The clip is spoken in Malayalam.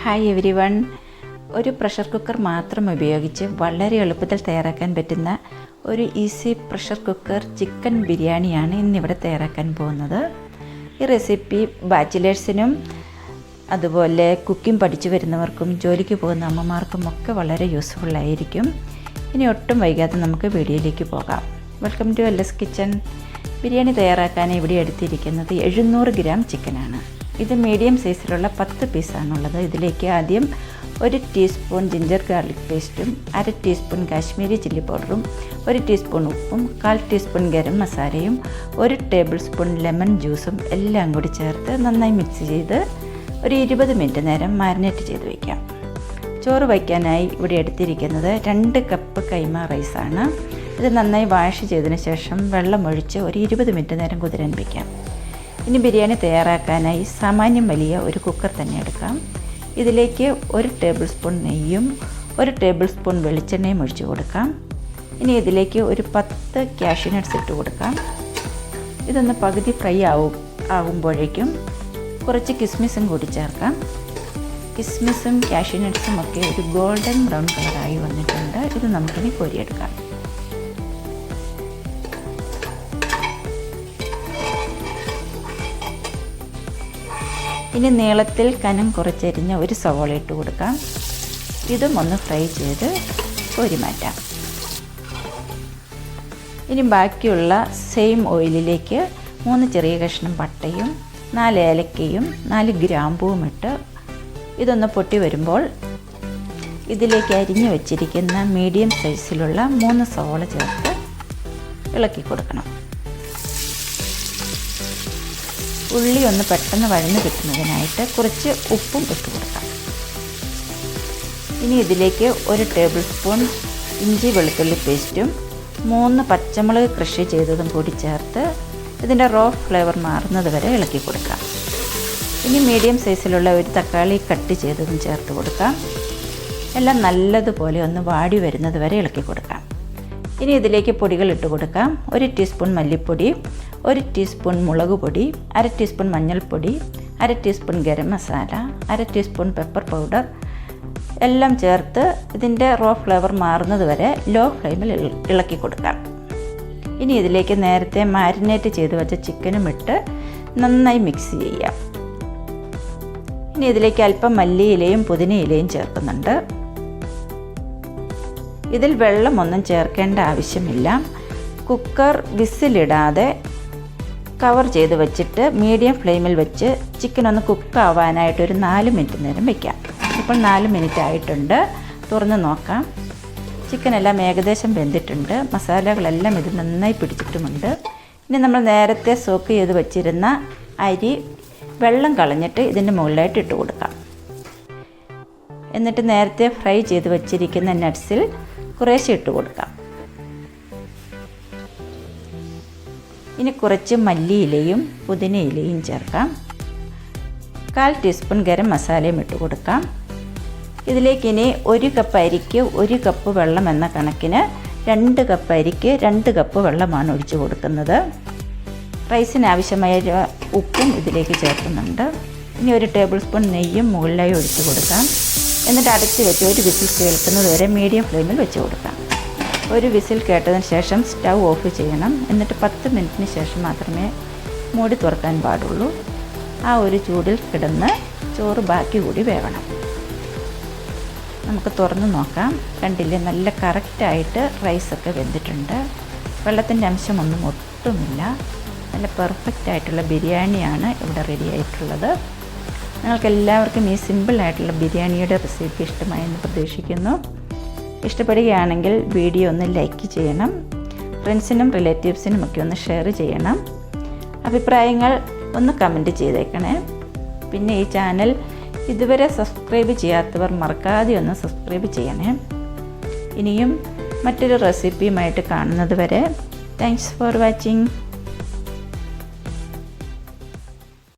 Hi every one. ഒരു പ്രഷർ കുക്കർ മാത്രം ഉപയോഗിച്ച് വളരെ എളുപ്പത്തിൽ തയ്യാറാക്കാൻ പറ്റുന്ന ഒരു ഈസി പ്രഷർ കുക്കർ ചിക്കൻ ബിരിയാണിയാണ് ഇന്നിവിടെ തയ്യാറാക്കാൻ പോകുന്നത്. ഈ റെസിപ്പി ബാച്ചിലേഴ്സിനും അതുപോലെ കുക്കിംഗ് പഠിച്ചു വരുന്നവർക്കും ജോലിക്ക് പോകുന്ന അമ്മമാർക്കും ഒക്കെ വളരെ യൂസ്ഫുള്ളായിരിക്കും. ഇനി ഒട്ടും വൈകാതെ നമുക്ക് വീഡിയോയിലേക്ക് പോകാം. Welcome to LS kitchen. Biryani തയ്യാറാക്കാൻ ഇവിടെ എടുത്തിരിക്കുന്നത് 700 ഗ്രാം ചിക്കനാണ്. ഇത് മീഡിയം സൈസിലുള്ള 10 പീസാണുള്ളത്. ഇതിലേക്ക് ആദ്യം 1 ടീസ്പൂൺ ജിഞ്ചർ ഗാർലിക് പേസ്റ്റും 1/2 ടീസ്പൂൺ കാശ്മീരി ചില്ലി പൗഡറും 1 ടീസ്പൂൺ ഉപ്പും 1/4 ടീസ്പൂൺ ഗരം മസാലയും 1 ടേബിൾ സ്പൂൺ ലെമൺ ജ്യൂസും എല്ലാം കൂടി ചേർത്ത് നന്നായി മിക്സ് ചെയ്ത് ഒരു 20 മിനിറ്റ് നേരം മാരിനേറ്റ് ചെയ്ത് വയ്ക്കാം. ചോറ് വയ്ക്കാനായി ഇവിടെ എടുത്തിരിക്കുന്നത് 2 കപ്പ് കൈമ റൈസാണ്. ഇത് നന്നായി വാഷ് ചെയ്തതിന് ശേഷം വെള്ളമൊഴിച്ച് ഒരു 20 മിനിറ്റ് നേരം കുതിരാൻ വയ്ക്കാം. ഇനി ബിരിയാണി തയ്യാറാക്കാനായി സാമാന്യം വലിയ ഒരു കുക്കർ തന്നെ എടുക്കാം. ഇതിലേക്ക് 1 ടേബിൾ സ്പൂൺ നെയ്യും 1 ടേബിൾ സ്പൂൺ വെളിച്ചെണ്ണയും ഒഴിച്ച് കൊടുക്കാം. ഇനി ഇതിലേക്ക് ഒരു 10 കാഷ്യൂ നട്ട്സ് ഇട്ട് കൊടുക്കാം. ഇതൊന്ന് പകുതി ഫ്രൈ ആകുമ്പോഴേക്കും കുറച്ച് കിസ്മിസും കൂടി ചേർക്കാം. കിസ്മിസും കാഷ്യൂ നട്ട്സും ഒക്കെ ഒരു ഗോൾഡൻ ബ്രൗൺ കളറായി വന്നിട്ടുണ്ട്. ഇത് നമുക്കിനി കോരിയെടുക്കാം. ഇനി നീളത്തിൽ കനം കുറച്ചരിഞ്ഞ ഒരു സവോള ഇട്ട് കൊടുക്കാം. ഇതും ഒന്ന് ഫ്രൈ ചെയ്ത് കോരി മാറ്റാം. ഇനി ബാക്കിയുള്ള സെയിം ഓയിലിലേക്ക് 3 ചെറിയ കഷ്ണം പട്ടയും 4 ഏലക്കയും 4 ഗ്രാമ്പൂവും ഇട്ട് ഇതൊന്ന് പൊട്ടി വരുമ്പോൾ ഇതിലേക്ക് അരിഞ്ഞു വച്ചിരിക്കുന്ന മീഡിയം സൈസിലുള്ള 3 സവോള ചേർത്ത് ഇളക്കി കൊടുക്കണം. ഉള്ളി ഒന്ന് പെട്ടെന്ന് വഴന്ന് കിട്ടുന്നതിനായിട്ട് കുറച്ച് ഉപ്പും ഇട്ട് കൊടുക്കാം. ഇനി ഇതിലേക്ക് 1 ടേബിൾ സ്പൂൺ ഇഞ്ചി വെളുത്തുള്ളി പേസ്റ്റും 3 പച്ചമുളക് ക്രഷ് ചെയ്തതും കൂടി ചേർത്ത് ഇതിൻ്റെ റോ ഫ്ലേവർ മാറുന്നത് വരെ ഇളക്കി കൊടുക്കാം. ഇനി മീഡിയം സൈസിലുള്ള ഒരു തക്കാളി കട്ട് ചെയ്തതും ചേർത്ത് കൊടുക്കാം. എല്ലാം നല്ലതുപോലെ ഒന്ന് വാടി വരുന്നത് വരെ ഇളക്കി കൊടുക്കാം. ഇനി ഇതിലേക്ക് പൊടികൾ ഇട്ട് കൊടുക്കാം. 1 ടീസ്പൂൺ മല്ലിപ്പൊടി, 1 ടീസ്പൂൺ മുളക് പൊടി, 1/2 ടീസ്പൂൺ മഞ്ഞൾപ്പൊടി, 1/2 teaspoon garam masala, 1/2 teaspoon pepper powder എല്ലാം ചേർത്ത് ഇതിൻ്റെ റോ ഫ്ലേവർ മാറുന്നത് വരെ ലോ ഫ്ലെയിമിൽ ഇളക്കി കൊടുക്കാം. ഇനി ഇതിലേക്ക് നേരത്തെ മാരിനേറ്റ് ചെയ്ത് വെച്ച ചിക്കനും ഇട്ട് നന്നായി മിക്സ് ചെയ്യാം. ഇനി ഇതിലേക്ക് അല്പം മല്ലിയിലയും പുതിനയിലയും ചേർക്കുന്നുണ്ട്. ഇതിൽ വെള്ളമൊന്നും ചേർക്കേണ്ട ആവശ്യമില്ല. കുക്കർ വിസിലിടാതെ കവർ ചെയ്ത് വെച്ചിട്ട് മീഡിയം ഫ്ലെയിമിൽ വെച്ച് ചിക്കൻ ഒന്ന് കുക്കാവാനായിട്ട് ഒരു 4 മിനിറ്റ് നേരം വയ്ക്കാം. ഇപ്പോൾ 4 മിനിറ്റ് ആയിട്ടുണ്ട്. തുറന്ന് നോക്കാം. ചിക്കൻ എല്ലാം ഏകദേശം വെന്തിട്ടുണ്ട്. മസാലകളെല്ലാം ഇത് നന്നായി പിടിച്ചിട്ടുമുണ്ട്. ഇനി നമ്മൾ നേരത്തെ സോക്ക് ചെയ്ത് വെച്ചിരുന്ന അരി വെള്ളം കളഞ്ഞിട്ട് ഇതിൻ്റെ മുകളിലായിട്ട് ഇട്ട് കൊടുക്കാം. എന്നിട്ട് നേരത്തെ ഫ്രൈ ചെയ്ത് വെച്ചിരിക്കുന്ന നട്ട്സിൽ കുറേശ്ശെ ഇട്ട് കൊടുക്കാം. ഇനി കുറച്ച് മല്ലിയിലയും പുതിനയിലയും ചേർക്കാം. 1/4 ടീസ്പൂൺ ഗരം മസാലയും ഇട്ട് കൊടുക്കാം. ഇതിലേക്ക് ഇനി 1 കപ്പ് അരിക്ക് 1 കപ്പ് വെള്ളം എന്ന കണക്കിന് 2 കപ്പ് അരിക്ക് 2 കപ്പ് വെള്ളമാണ് ഒഴിച്ചു കൊടുക്കുന്നത്. റൈസിന് ആവശ്യമായ ഉപ്പും ഇതിലേക്ക് ചേർക്കുന്നുണ്ട്. ഇനി 1 ടേബിൾ സ്പൂൺ നെയ്യും മുകളിലായി ഒഴിച്ചു കൊടുക്കാം. എന്നിട്ട് അടച്ച് വെച്ച് ഒരു വിസിൽ കേൾക്കുന്നത് വരെ മീഡിയം ഫ്ലെയിമിൽ വെച്ച് കൊടുക്കാം. ഒരു വിസിൽ കേട്ടതിന് ശേഷം സ്റ്റൗ ഓഫ് ചെയ്യണം. എന്നിട്ട് 10 മിനിറ്റിന് ശേഷം മാത്രമേ മൂടി തുറക്കാൻ പാടുള്ളൂ. ആ ഒരു ചൂടിൽ കിടന്ന് ചോറ് ബാക്കി കൂടി വേവണം. നമുക്ക് തുറന്ന് നോക്കാം. കണ്ടില്ലേ, നല്ല കറക്റ്റായിട്ട് റൈസൊക്കെ വെന്തിട്ടുണ്ട്. വെള്ളത്തിൻ്റെ അംശമൊന്നും ഒട്ടുമില്ല. നല്ല പെർഫെക്റ്റ് ആയിട്ടുള്ള ബിരിയാണിയാണ് ഇവിടെ റെഡി ആയിട്ടുള്ളത്. നിങ്ങൾക്കെല്ലാവർക്കും ഈ സിമ്പിളായിട്ടുള്ള ബിരിയാണിയുടെ റെസിപ്പി ഇഷ്ടമായെന്ന് പ്രതീക്ഷിക്കുന്നു. ഇഷ്ടപ്പെടുകയാണെങ്കിൽ വീഡിയോ ഒന്ന് ലൈക്ക് ചെയ്യണം. ഫ്രണ്ട്സിനും റിലേറ്റീവ്സിനും ഒക്കെ ഒന്ന് ഷെയർ ചെയ്യണം. അഭിപ്രായങ്ങൾ ഒന്ന് കമൻറ്റ് ചെയ്തേക്കണേ. പിന്നെ ഈ ചാനൽ ഇതുവരെ സബ്സ്ക്രൈബ് ചെയ്യാത്തവർ മറക്കാതെ ഒന്ന് സബ്സ്ക്രൈബ് ചെയ്യണേ. ഇനിയും മറ്റൊരു റെസിപ്പിയുമായിട്ട് കാണുന്നത് വരെ താങ്ക്സ് ഫോർ വാച്ചിങ്.